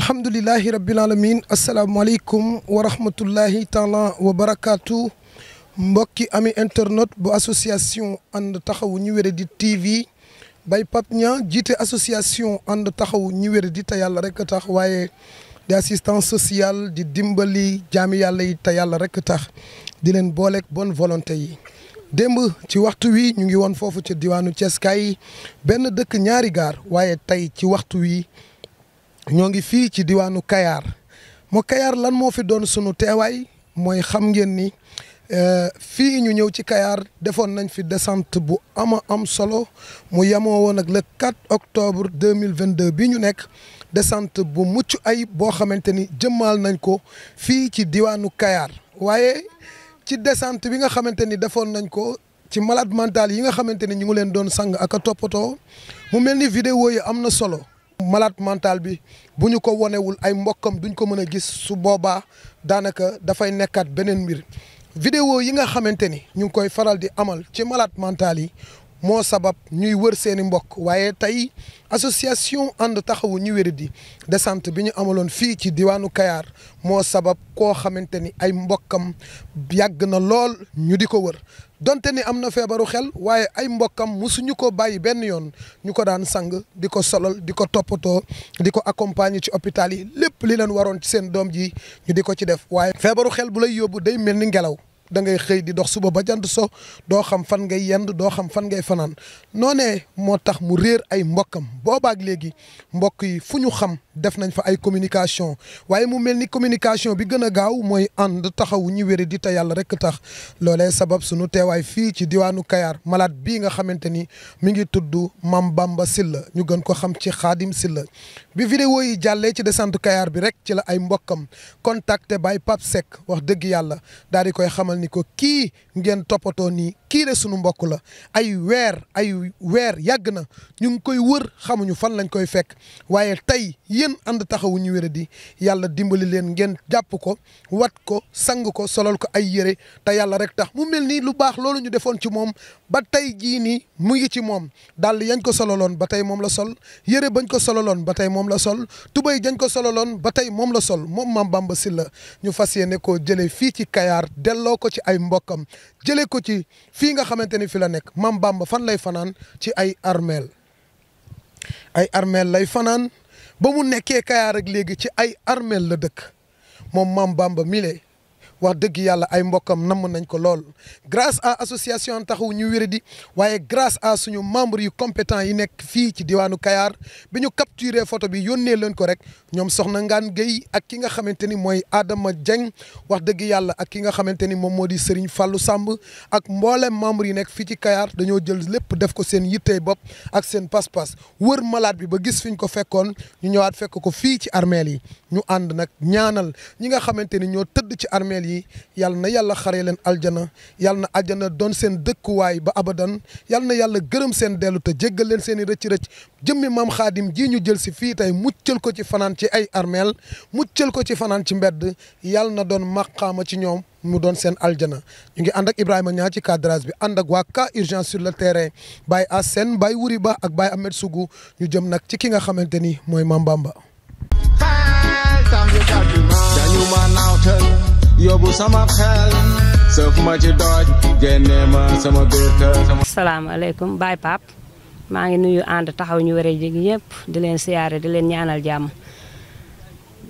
alhamdulillahi rabbil alamin asalaamaaleykum wa rahmatullahi taala wa barakaatu mbokki ami internet bu association ànd taxawu ñu wéradi TV bay Pape Niang jiite association ànd taxawu ñu wéradi te yàlla rek tax waaye di assistance sociale di dimbali jaami yàlla yi te yàlla rek tax di leen booleeg bonne volonté yi. démb ci waxtu wi ñu ngi woon foofu ci diwaanu Thiès kaay benn dëkk ñaari gaar waaye tey ci waxtu wi ñoo ngi fii ci diwaanu Kayar moo Kayar lan moo fi doon sunu teewaay mooy xam ngeen ni fii ñu ñëw ci Kayar defoon nañ fi descente bu am solo mu yemoo woon ak le 4 octobre 2022 bi ñu nekk descente bu mucc ayib boo xamante ni jëmmaal nañ ko fii ci diwaanu Kayar waaye ci descente bi nga xamante ni defoon nañ ko ci malade mental yi nga xamante ni ñu ngi leen doon sang ak a toppatoo mu mel ni vidéo yi am na solo. malade mental bi bu ñu ko wonewul ay mbokkam duñ ko mën a gis su boobaa daanaka dafay nekkaat beneen mbir vidéo yi nga xamante ni ñu ngi koy faral di amal ci malade mental yi moo sabab ñuy wër seeni mbokk waaye tey association ànd taxawu ñu wéradi descente bi ñu amaloon fii ci diwaanu Kayar moo sabab koo xamante ni ay mbokkam yàgg na lool ñu di ko wër donte ni am na feebaru xel waaye ay mbokkam musuñu ko bàyyi benn yoon ñu ko daan sang di ko solal di ko toppatoo di ko accompagner ci hôpital yi lépp li leen waroon ci seen doom ji ñu di ko ci def waaye feebaru xel bu lay yóbbu day mel ni ngelaw da ngay xëy di dox suba ba jant so doo xam fan ngay yend doo xam fan ngay fanaan noonee moo tax mu réer ay mbokkam boobaak léegi mbokk yi fu ñu xam def nañ fa ay communication waaye mu mel ni communication bi gën a gaaw mooy ànd taxawu ñu wéri di te yàlla rek tax loolee sabab sunu teewaay fii ci diwaanu Kayar malade bii nga xamante ni mi ngi tudd Mame Bamba Sylla ñu gën ko xam ci Khadim Sylla bi vidéo yi jàllee ci descente Kayar bi rek ci la ay mbokkam contacté bay Pape Seck wax dëgg yàlla daal di koy xamal ni ko kii ngeen toppatoo nii kii de sunu mbokk la ay weer yàgg na ñu ngi koy wër xamuñu fan lañ koy fekk waaye tey yéen ànd taxawu ñu wéradi yàlla dimbali leen ngeen jàpp ko wat ko sang ko solal ko ay yére te yàlla rek tax mu mel ni lu baax loolu ñu defoon ci moom ba tey jii nii mu ngi ci moom dàll yañ ko sololoon ba tey moom la sol yére bañ ko sololoon ba tey moom la sol tubéy jañ ko sololoon ba tey moom la sol moom Mame Bamba Sylla ñu fas yéene koo jëlee fii ci Kayar delloo ko ci ay mbokkam jëlee ko ci fii nga xamante ni fi la nekk Mame Bamba fan lay fanaan ci ay armeel lay fanaan ba mu nekkee Kayar ak léegi ci ay armeel la dëkk moom Mame Bamba mile wax dëgg yàlla ay mbokkam namm nañ ko lool grâce à association taxawu ñu wéradi waaye grâce à suñu membres yu compétents yi nekk fii ci diwaanu Kayar bi ñu capturé photo bi yónnee leen ko rek ñoom soxna Ngaan Guèye ak ki nga xamante ni mooy Adama Dieng wax dëgg yàlla ak ki nga xamante ni moom moo di Serigne Fallou Samb ak mboolem membres yi nekk fii ci Kayar dañoo jël lépp def ko seen yittey bopp ak seen pas-pas wër malade bi ba gis fi ñu ko fekkoon ñu ñëwaat fekk ko fii ci armeel yi ñu ànd nag ñaanal ñi nga xamante ni ñoo tëdd ci armeel yi yàlla na yàlla xaree leen aljana yàlla na aljana doon seen dëkkuwaay ba abadan yàlla na yàlla gërëm seen dellu te jéggal leen seen i rëcc-rëcc jëmmi maam Xaadim ji ñu jël si fii tey muccal ko ci fanaan ci ay armeel muccal ko ci fanaan ci mbedd yàlla na doon maqaama ci ñoom mu doon seen aljana ñu ngi ànd ak Ibrahima Niang ci cadrage bi ànd ak waa cas urgence sur le terrain Baye Assène Baye Wuri Ba ak Baye Ahmed Sougou ñu jëm nag ci ki nga xamante ni mooy Mame Bamba. dañu ma naawtal yóbbu sama xel sëf ma ci dooj génne ma sama biir kër. asalaamaaleykum Baye Pape maa ngi nuyu ànd taxaw ñu wéré ji ñëpp di leen siyaare di leen ñaanal jàmm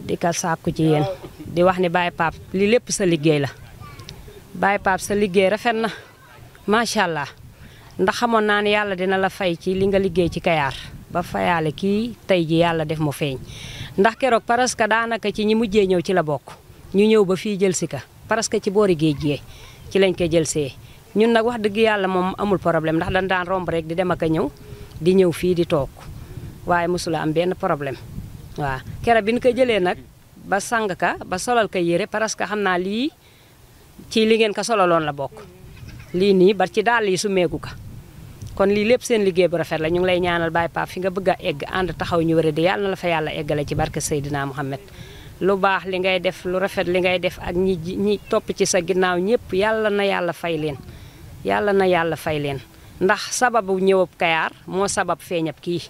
di ka sàkku ci yéen di wax ni Baye Pape li lépp sa liggéey la Baye Pape sa liggéey rafet na macha allah ndax xamoon naa ne yàlla dina la fay ci li nga liggéey ci Kayar ba fayaale kii tey ji yàlla def mu feeñ ndax keroog parce que daanaka ci ñi mujjee ñëw ci la bokk ñu ñëw ba fii jël si ka parce que ci boori géej gi ci lañ koy jël see ñun nag wax dëgg yàlla moom amul problème ndax dañ daan romb rek di dem ak a ñëw di ñëw fii di toog waaye mosula am benn problème waaw keroog bi ñu ko jëlee nag ba sang ka ba solal ko yére parce que xam naa lii ci li ngeen ko solaloon la bokk lii nii ba ci daal yi su meegu ka kon lii lépp seen liggéey bu rafet la ñu ngi lay ñaanal Baye Pape fi nga bëgg a egg ànd taxaw ñu wéré di yàlla na la fa yàlla eggale ci barke Seydina Mouhamed lu baax li ngay def lu rafet li ngay def ak ñi topp ci sa ginnaaw ñëpp yàlla na yàlla fay leen yàlla na yàlla fay leen ndax sababu ñëwub Kayar moo sabab feeñab kii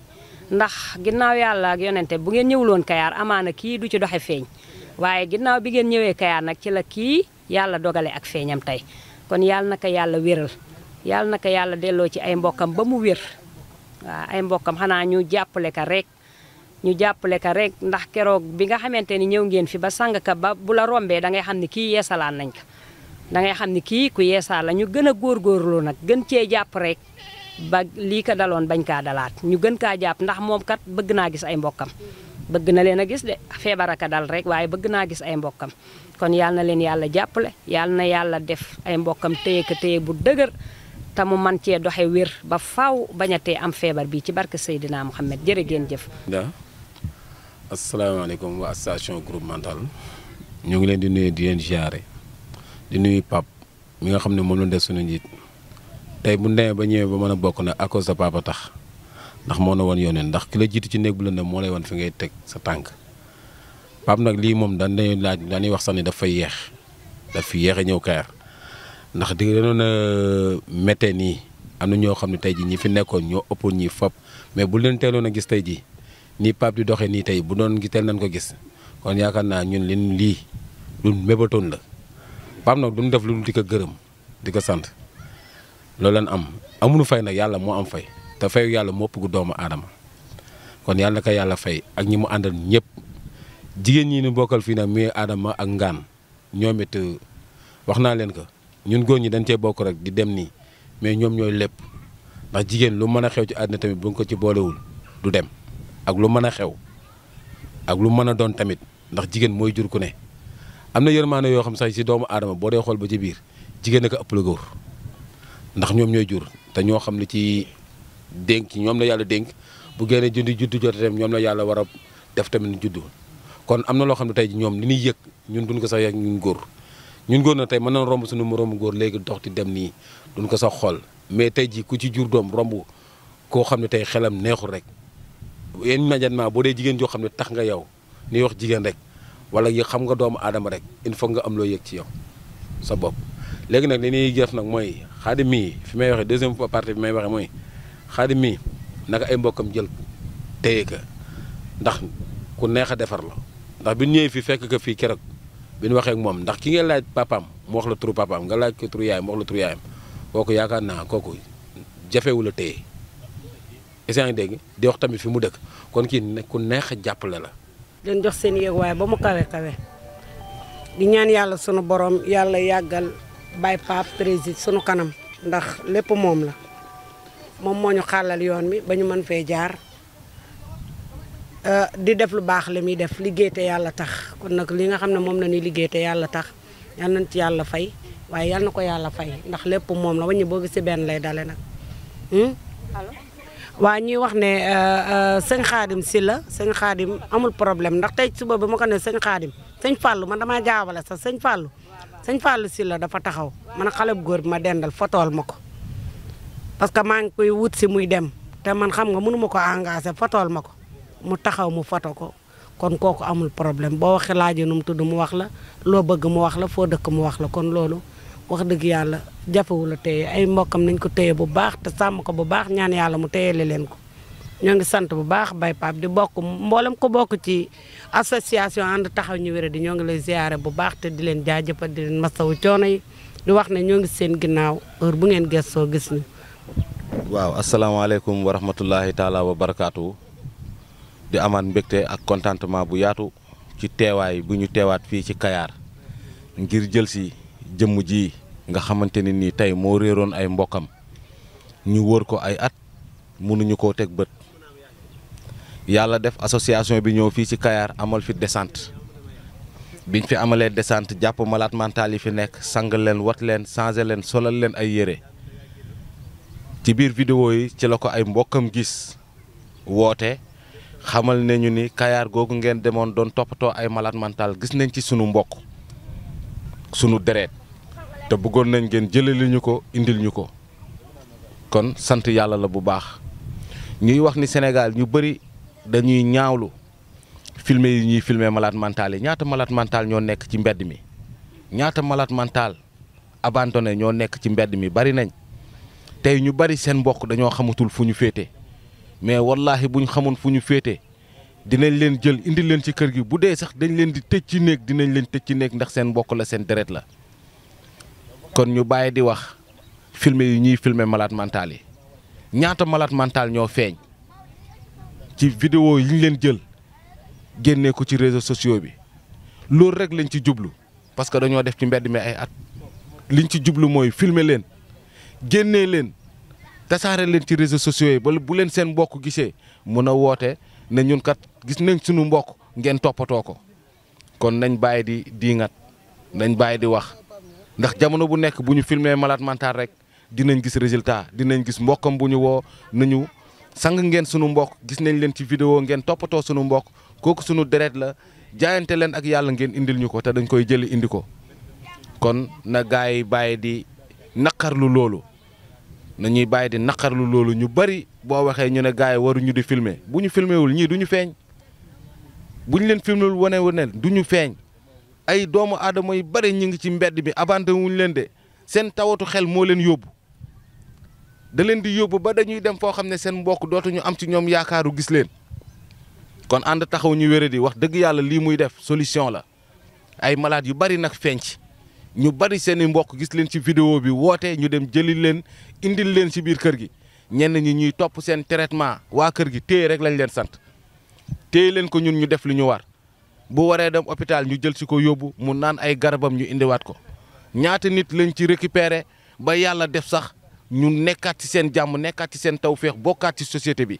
ndax ginnaaw yàlla ak yonente bu ngeen ñëwuloon Kayar amaana kii du ci doxe feeñ waaye ginnaaw bi ngeen ñëwee Kayar nag ci la kii yàlla dogale ak feeñam tey kon yàlla na ko yàlla wéral yàlla na ko yàlla delloo ci ay mbokkam ba mu wér waaw ay mbokkam xanaa ñu jàppale ka rek ndax keroog bi nga xamante ni ñëw ngeen fi ba sang ka ba bu la rombee da ngay xam ne kii yeesalaan nañ ko da ngay xam ne kii ku yeesaal la ñu gën a góorgóorlu nag gën cee jàpp rek ba lii ko daloon bañ kaa dalaat ñu gën kaa jàpp ndax moom kat bëgg naa gis ay mbokkam bëgg na leen a gis de feebar aka dal rek waaye bëgg naa gis ay mbokkam kon yàlla na leen yàlla jàppale yàlla na yàlla def ay mbokkam téye ko téye bu dëgër te mu man cee doxe wér ba faaw bañatee am feebar bi ci barke Seydina Mouhamed jërë ngeen jëf. asalaamaaleykum waa station groupe mental ñu ngi leen di nuyu di leen ziare di nuyu Pape mi nga xam ne moom la def suñu njiit tey bu demee ba ñëwee ba mën a bokk na à cause de Papa tax ndax moo na woon yoon ndax ki la jiitu ci néeg bu lëndëm moo lay wan fi ngay teg sa tànk Pape nag lii moom dañuy laaj dañuy wax sax ni daf fay yeex daf fi yeex a ñëw Kayar ndax di doon a méttee nii am na ñoo xam ne tey jii ñi fi nekkoon ñoo ëppoon ñi fop mais bu leen teeloon a gis tey jii nii Pape di doxee nii tey bu doon teel nañ ko gis kon yaakaar naa ñun lii lu mébatoon la Pape nag duñ def lu di ko gërëm di ko sant loolu leen am amuñu fay nag yàlla moo am fay te fayu yàlla moo ëpp gu doomu aadama kon yàlla na ko yàlla fay ak ñi mu àndal ñëpp jigéen ñi ni bokkal fii nag muy aadama ak ngaan ñoom it wax naa leen ko ñun góor ñi dañ cee bokk rek di dem nii mais ñoom ñooy lépp ndax jigéen lu mën a xew ci àddina tamit bu nga ko ci boolewul du dem ak lu mën a xew ak lu mën a doon tamit ndax jigéen mooy jur ku ne am na yërmaane yoo xam sax si doomu aadama boo dee xool ba ci biir jigéen a ko ëpp la góor ndax ñoom ñooy jur te ñoo xam ne ci dénk ñoom la yàlla dénk bu génnee juddu jotee tamit ñoom la yàlla war a def tamit juddu kon am na loo xam ne tey ji ñoom li ñuy yëg ñun duñ ko sax yëg ñun góor na tey mën na romb suñu moroomu góor léegi dox di dem nii duñ ko sax xool mais tey ji ku ci jur doom romb koo xam ne tey xelam neexul rek immédiatement boo dee jigéen joo xam ne tax nga yow ni wax jigéen rek wala yi xam nga doomu aadama rek il faut nga am loo yëg ci yow sa bopp léegi nag li ñuy def nag mooy Xaadim mii fi may waxee deuxième partie bi may waxee mooy Xaadim mii naka ay mbokkam jël téye ka ndax ku neex a defar la ndax bi ñëwee fii fekk ko fii keroog bi ñu waxee ak moom ndax ki nga laaj papaam mu wax la turu papaam nga laaj ko turu yaayam mu wax la turu yaayam kooku yaakaar naa kooku jafewul a téye est-ce que dégg di wax tamit fi mu dëkk kon kii ku neex a jàppale la. leen jox seen yéeg waaye ba mu kawe di ñaan yàlla sunu borom yàlla yàggal Baye Pape président sunu kanam ndax lépp moom la moom moo ñu xàllal yoon mi ba ñu mën fee jaar di def lu baax li muy def liggéey te yàlla tax kon nag li nga xam ne moom la ñuy liggéey te yàlla tax yal nañ ci yàlla fay waaye yal na ko yàlla fay ndax lépp moom la waññi boo gisee benn lay dale nag. waa ñuy wax ne sëñ Xaadim si la sëñ Xaadim amul problème ndax tey suba ba ma ko ne sëñ Xaadim sëñ Fallou man damaa jaawale sax sëñ Fallou si la dafa taxaw man xale bu góor bi ma dendal fotool ma ko parce que maa ngi koy wut si muy dem te man xam nga mënu ma ko engagé fotool ma ko mu taxaw mu foto ko kon kooku amul problème boo waxee laajee nu mu tudd mu wax la loo bëgg mu wax la foo dëkk mu wax la kon loolu wax dëgg yàlla jafewul a téye ay mbokkam nañ ko téye bu baax te sàmm ko bu baax ñaan yàlla mu téyele leen ko ñoo ngi sant bu baax Baye Pape di bokk mboolem ko bokk ci association ànd taxaw ñu wéré di ñoo ngi lay ziare bu baax te di leen jaajëfal di leen masawu coono yi di wax ne ñoo ngi seen ginnaaw heure bu ngeen gëstoo gis ñu. waaw asalaamaaleykum wa rahmatullahi taala wa barakaatu di amaat mbégte ak contentement bu yaatu ci teewaay bu ñu teewaat fii ci Kayar ngir jël si jëmm ji nga xamante ne nii tey moo réeroon ay mbokkam ñu wër ko ay at mënuñu koo teg bët yàlla def association bi ñëw fii ci Kayar amal fi décente biñ fi amalee décente jàpp malade mental yi fi nekk sang leen wat leen changé leen solal leen ay yére ci biir vidéo yi ci la ko ay mbokkam gis woote xamal ne ñu ni Kayar googu ngeen demoon doon toppatoo ay malade mental gis nañ ci sunu mbokk sunu deret te bëggoon nañ ngeen jëlali ñu ko indil ñu ko kon sant yàlla la bu baax ñuy wax ni Sénégal ñu bëri dañuy ñaawlu filmer yi ñuy filmer malade mental yi ñaata malade mental ñoo nekk ci mbedd mi ñaata malade mental abandonné ñoo nekk ci mbedd mi bari nañ tey ñu bari seen mbokk dañoo xamatul fu ñu féete mais wallaahi buñ xamoon fu ñu féete dinañ leen jël indi leen ci kër gi bu dee sax dañ leen di tëj ci néeg dinañ leen tëj ci néeg ndax seen mbokk la seen deret la kon ñu bàyyi di wax filmer yi ñuy filmer malade mental yi ñaata malade mental ñoo feeñ ci vidéo yi ñu leen jël génnee ko ci réseaux sociaux bi loolu rek lañ ci jublu parce que dañoo def ci mbedd mi ay at liñ ci jublu mooy filmer leen génnee leen tasaare leen ci réseaux sociaux yi ba bu leen seen mbokk gisee mun a woote ne ñun kat gis nañ sunu mbokk ngeen toppatoo ko kon nañ bàyyi di diingat nañ bàyyi di wax ndax jamono bu nekk bu ñu filmer malade mental rek dinañ gis résultat dinañ gis mbokkam bu ñu woo nañu sang ngeen sunu mbokk gis nañ leen ci vidéo ngeen toppatoo sunu mbokk kooku sunu deret la jaayante leen ak yàlla ngeen indil ñu ko te dañ koy jëli indi ko kon na gars yi bàyyi di naqarlu loolu nañuy bàyyi di naqarlu loolu ñu bari boo waxee ñu ne gars yi waruñu di filmer bu ñu filmer wul ñii du ñu feeñ bu ñu leen filmer wul wane du ñu feeñ ay doomu aadama yu bari ñu ngi ci mbedd bi abandonné wuñ leen de seen tawatu xel moo leen yóbbu da leen di yóbbu ba dañuy dem foo xam ne seen mbokk dootuñu am ci ñoom yaakaaru gis leen kon ànd taxaw ñu wéré di wax dëgg yàlla lii muy def solution la ay malade yu bari nag feeñ ci ñu bari seen i mbokk gis leen ci vidéo bi woote ñu dem jëli leen indil leen ci biir kër gi ñenn ñi ñuy topp seen traitement waa kër gi téye rek lañ leen sant téye leen ko ñun ñu def li ñu war bu waree dem hôpital ñu jël ci ko yóbbu mu naan ay garabam ñu indiwaat ko ñaata nit lañ ci récupérer ba yàlla def sax ñu nekkaat ci seen jàmm nekkaat ci seen tawféex bokkaat ci société bi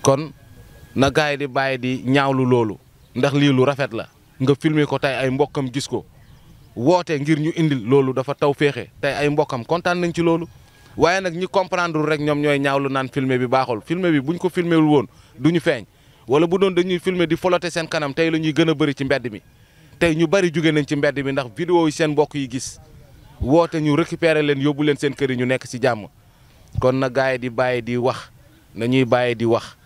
kon na gaay di bàyyi di ñaawlu loolu ndax lii lu rafet la nga filmer ko tey ay mbokkam gis ko woote ngir ñu indil loolu dafa tawféexe tey ay mbokkam kontaan nañ ci loolu waaye nag ñi comprendre rek ñoom ñooy ñaawlu naan filmer bi baaxul filmer bi buñ ko filmer wul woon du ñu feeñ wala bu doon dañuy filmer di folote seen kanam tey la ñuy gën a bëri ci mbedd mi tey ñu bari jóge nañ ci mbedd mi ndax vidéo yi seen mbokk yi gis woote ñu récupérer leen yóbbu leen seen kër yi ñu nekk ci jàmm kon na gars yi di bàyyi di wax nañuy bàyyi di wax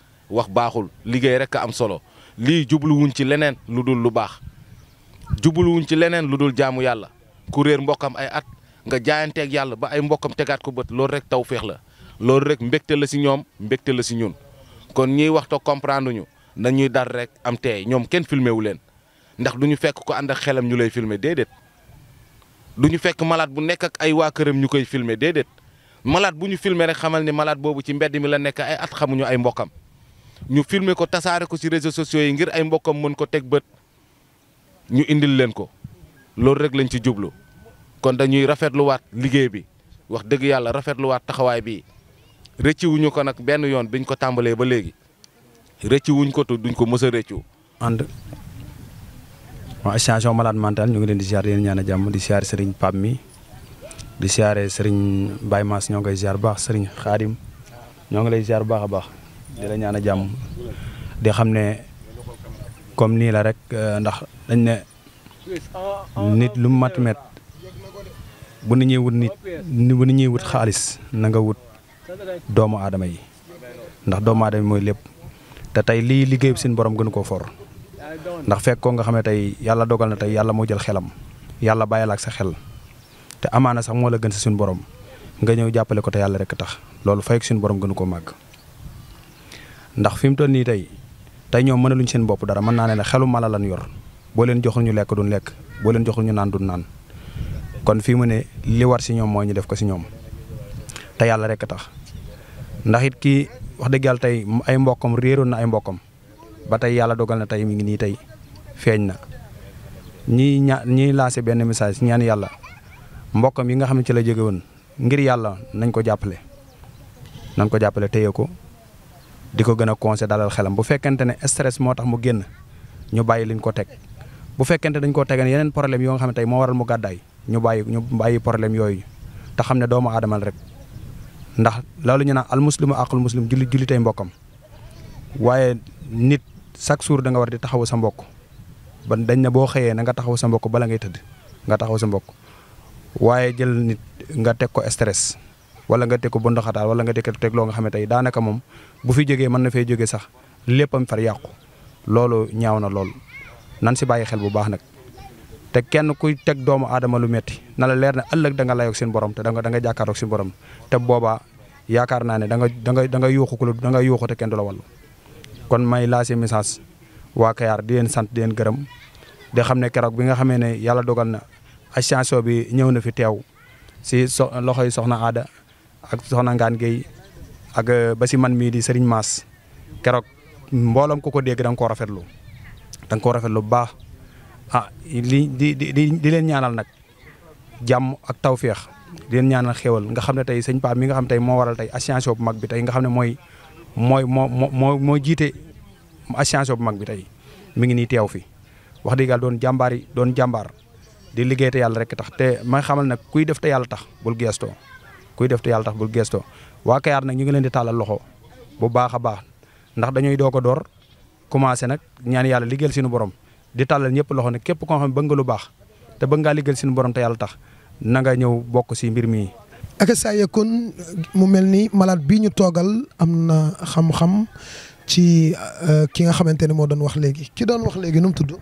baaxul liggéey rek a am solo lii jubluwuñ ci leneen lu dul lu baax jubluwuñ ci leneen lu dul jaamu yàlla ku réer mbokkam ay at nga jaayanteeg yàlla ba ay mbokkam tegaat ko bët loolu rek tawféex la loolu rek mbégte la ci ñoom mbégte la ci ñun kon ñiy wax te comprendre ñu nañuy dar rek am teey ñoom kenn filmé wu leen ndax du ñu fekk ko ànd ak xelam ñu lay filmer déedéet du ñu fekk malade bu nekk ak ay waa këram ñu koy filmer déedéet malade bu ñu filmer rek xamal ni malade boobu ci mbedd mi la nekk ay at xamuñu ay mbokkam ñu filmer ko tasaare ko ci réseaux sociaux yi ngir ay mbokkam mën ko teg bët ñu indil leen ko loolu rek lañ ci jublu kon dañuy rafetluwaat liggéey bi wax dëgg yàlla rafetluwaat taxawaay bi rëcci wuñu ko nag benn yoon biñ ko tàmbalee ba léegi rëcci wuñ ko te duñ ko mës a rëccu. ànd waa association malade mental ñu ngi leen di ziar yéen ñaan a jàmm di ziar Serigne Pape mi di ziare Serigne Baye Mass ñoo ngi koy ziar baax Serigne Khadim ñoo ngi lay ziar baax a baax di la ñaan a jàmm di xam ne comme nii la rek ndax dañ ne nit lu mu mat met bu nit ñuy wut bu nit ñuy wut xaalis na nga wut doomu aadama yi ndax doomu aadama yi mooy lépp te tey lii liggéey bi seen borom gënu koo for ndax fekk ko nga xam ne tey yàlla dogal na tey yàlla moo jël xelam yàlla bàyyil ak sa xel te amaana sax moo la gën si suñu borom nga ñëw jàppale ko te yàlla rek tax loolu fay ko suñu borom gënu koo màgg ndax fi mu toll nii tey ñoom mënaluñ seen bopp dara mën naa ne xelu mala lan yor boo leen joxul ñu lekk duñ lekk boo leen joxul ñu naan duñ naan kon fii mu ne li war si ñoom mooy ñu def ko si ñoom te yàlla rek tax ndax it kii wax dëgg yàlla tey ay mbokkam réeroon na ay mbokkam ba tey yàlla dogal na tey mi ngi nii tey feeñ na ñii lancé benn message ñaan yàlla mbokkam yi nga xam ne ci la jóge woon ngir yàlla nañ ko jàppale téye ko di ko gën a conseillé dalal xelam bu fekkente ne stress moo tax mu génn ñu bàyyi liñ ko teg bu fekkente dañ koo tegan yeneen problème yoo nga xam ne tey moo waral mu gàddaay ñu bàyyi problème yooyu te xam ne doomu aadama rek ndax loolu ñu naan al muslimu aqul muslim julli tey mbokkam waaye nit chaque jour da nga war di taxawu sa mbokk ba dañ ne boo xëyee na nga taxawu sa mbokk bala ngay tëdd nga taxawu sa mbokk waaye jël nit nga teg ko stress wala nga teg ko bundaxataal wala nga teg loo nga xam ne tey daanaka moom bu fi jógee mën na fay jógee sax léppam far yàqu loolu ñaaw na lool nan si bàyyi xel bu baax nag te kenn kuy teg doomu aadama lu metti na la leer ne ëllëg da nga layoog seen borom te da nga jàkkaaroog seen borom te boobaa yaakaar naa ne da nga yuuxu ko da nga yuuxu te kenn du la wallu kon may lancé message waa Kayar di leen sant di leen gërëm di xam ne keroog bi nga xamee ne yàlla dogal na association bi ñëw na fi teew si loxoy soxna Aada ak soxna Ngaan Guèye ak ba si man mii di Serigne Mass keroog mbooloom ku ko dégg da nga koo rafetlu bu baax di leen ñaanal nag jàmm ak tawféex di leen ñaanal xéwal nga xam ne tey sëñ Pape mi nga xam tey moo waral tey association bu mag bi tey nga xam ne moo jiite association bu mag bi tey mi ngi nii teew fi wax dëgg yàlla doon jàmbaar di liggéey te yàlla rek tax te may xamal nag kuy def te yàlla tax bul geestoo waa Kayar nag ñu ngi leen di tàllal loxo bu baax a baax ndax dañuy doog a door commencé nag ñaan yàlla liggéeyal suñu borom di tàllal ñëpp loxo ne képp koo xam ne bëgg nga lu baax te bëgg ngaa liggéeyal suñu borom te yàlla tax na nga ñëw bokk si mbir mi. ak saa yëkkoon mu mel ni malade bii ñu toogal am na xam-xam ci ki nga xamante ne moo doon wax léegi ki doon wax léegi nu mu tudd.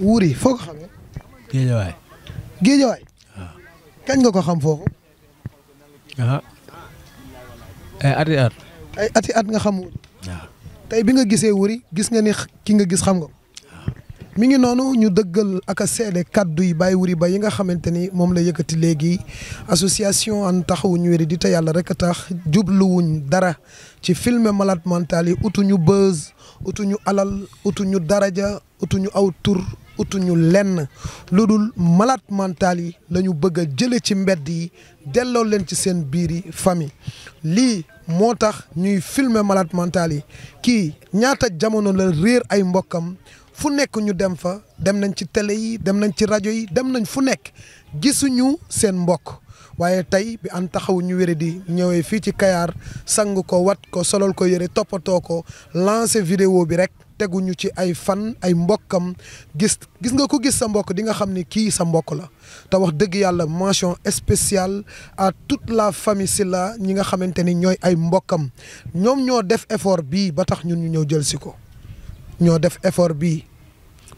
Wuri foo ko xamee. Géejawaay. waaw. kañ nga ko xam foofu. ay ati at nga xam Wuri. waaw. tey bi nga gisee Wuri gis nga ni ki nga gis xam nga. mi ngi noonu ñu dëggal ak a seede kaddu yi Baye Wuri Ba yi nga xamante ni moom la yëkkati léegi association an taxawu ñu wéri di te yàlla rek a tax jubluwuñ dara ci filmer malade mental yi utuñu buzz utuñu alal utuñu daraja utuñu aw tur utuñu lenn lu dul malade mental yi la ñu bëgg a jële ci mbedd yi delloo leen ci seen biiri famille lii moo tax ñuy filmer malade mental yi kii ñaata jamono la réer ay mbokkam fu nekk ñu dem fa dem nañ ci télé yi dem nañ ci rajo yi dem nañ fu nekk gisuñu seen mbokk waaye tey bi an taxawu ñu wéré di ñëwee fii ci Kayar sang ko wat ko solol ko yëre toppatoo ko lancé vidéo bi rek teguñu ci ay fan ay mbokkam gis nga ko gis sa mbokk di nga xam ni kii sa mbokk la te wax dëgg yàlla mention spéciale à toute la famille Sylla ñi nga xamante ni ñooy ay mbokkam ñoom ñoo def effort bii ba tax ñun ñu ñëw jël si ko ñoo def effort bii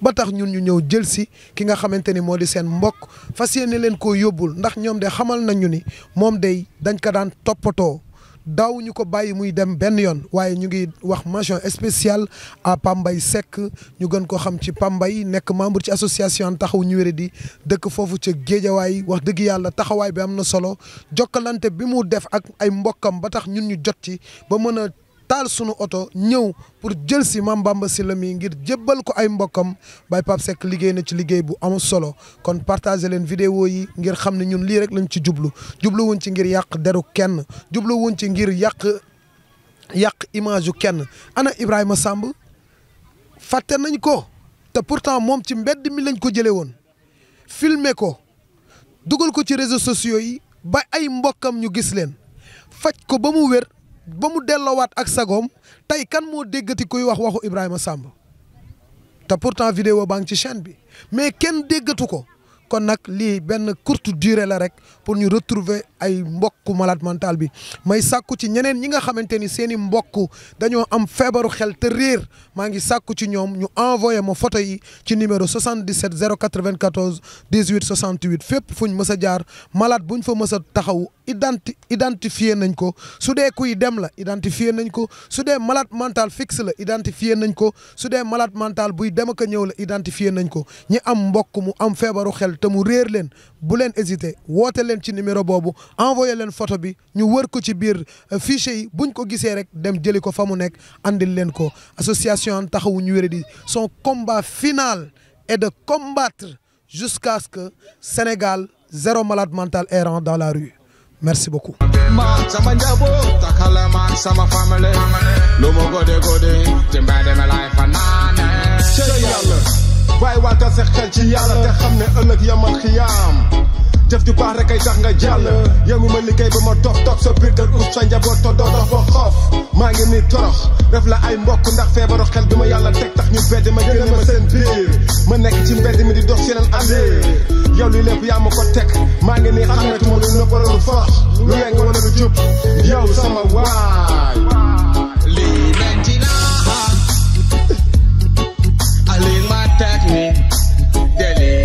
ba tax ñun ñu ñëw jël si ki nga xamante ni moo di seen mbokk fas yéene leen koo yóbbul ndax ñoom de xamal nañu ni moom day dañ ko daan toppatoo daaw ñu ko bàyyi muy dem benn yoon waaye ñu ngi wax mention spéciale à Pambay Seck ñu gën ko xam ci Pambay nekk membre ci association taxawu ñu wéré di dëkk foofu ca Géejawaay wax dëgg yàlla taxawaay bi am na solo jokkalante bi mu def ak ay mbokkam ba tax ñun ñu jot ci ba mën a taal sunu oto ñëw pour jël si Mame Bamba Sylla mi ngir jébbal ko ay mbokkam Baye Pape Seck liggéey na ci liggéey bu am solo kon partagé leen vidéo yi ngir xam ne ñun lii rek lañ ci jubluwuñ ci ngir yàq deru kenn jubluwuñ ci ngir yàq image yu kenn ana Ibrahima Samb fàtte nañ ko te pourtant moom ci mbedd mi lañ ko jëlee woon filmer ko dugal ko ci réseaux sociaux yi ba ay mbokkam ñu gis leen faj ko ba mu wér ba mu delloowaat ak sagoom tey kan moo déggati kuy wax waxu Ibrahima Samb te pourtant vidéo baa ngi ci chaîne bi mais kenn déggatu ko kon nag lii benn courte durée la rek pour ñu retrouver ay mbokku malade mental bi may sàkku ci ñeneen ñi nga xamante ni seen i mbokk dañoo am feebaru xel te réer maa ngi sàkku ci ñoom ñu envoyé ma photo yi ci numéro 77 094 18 68 fépp fuñ mës a jaar malade buñ fa mës a taxaw identifié nañ ko su dee kuy dem la identifié nañ ko su dee malade mental fixe la identifié nañ ko su dee malade mental buy dem ak a ñëw la identifié nañ ko ñi am mbokk mu am feebaru xel te mu réer leen bu leen hésité woote leen ci numéro boobu envoyé leen photo bi ñu wër ko ci biir fichier yi buñ ko gisee rek dem jëli ko fa mu nekk andil leen ko association taxawu ñu wéré di son combat final est de combattre jusqu'à ce que Sénégal zéro malade mental errant dans la rue. Merci beaucoup. Man sama njaboot takala man sama family lu mu gode ci mbedd mi lay fanaane ci yàlla waaye waatal sa xel ci yàlla te xam ne ëllëg yamal xiyaam jëf ju baax rek ay tax nga jàll yow mi ma liggéey ba ma dof toog sa biir kër ut sa njaboot to doo dox ba xoof maa ngi ni torox def la ay mbokk ndax feebaru xel bi ma yàlla teg tax ñu bedd ma génne ma seen biir ma nekk ci mbedd mi di dox yeneen andee yow li lépp yaa ma ko teg maa ngi nii xametuma lu nëpp wala lu forox lu weng wala lu jub yow sama waay lii metti na lii ma teg ni deli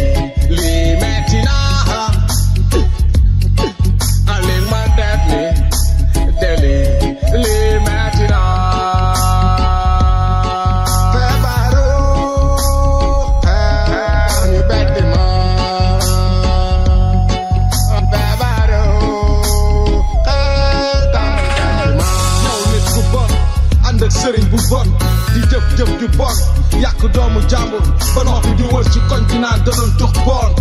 naan da doon tux boon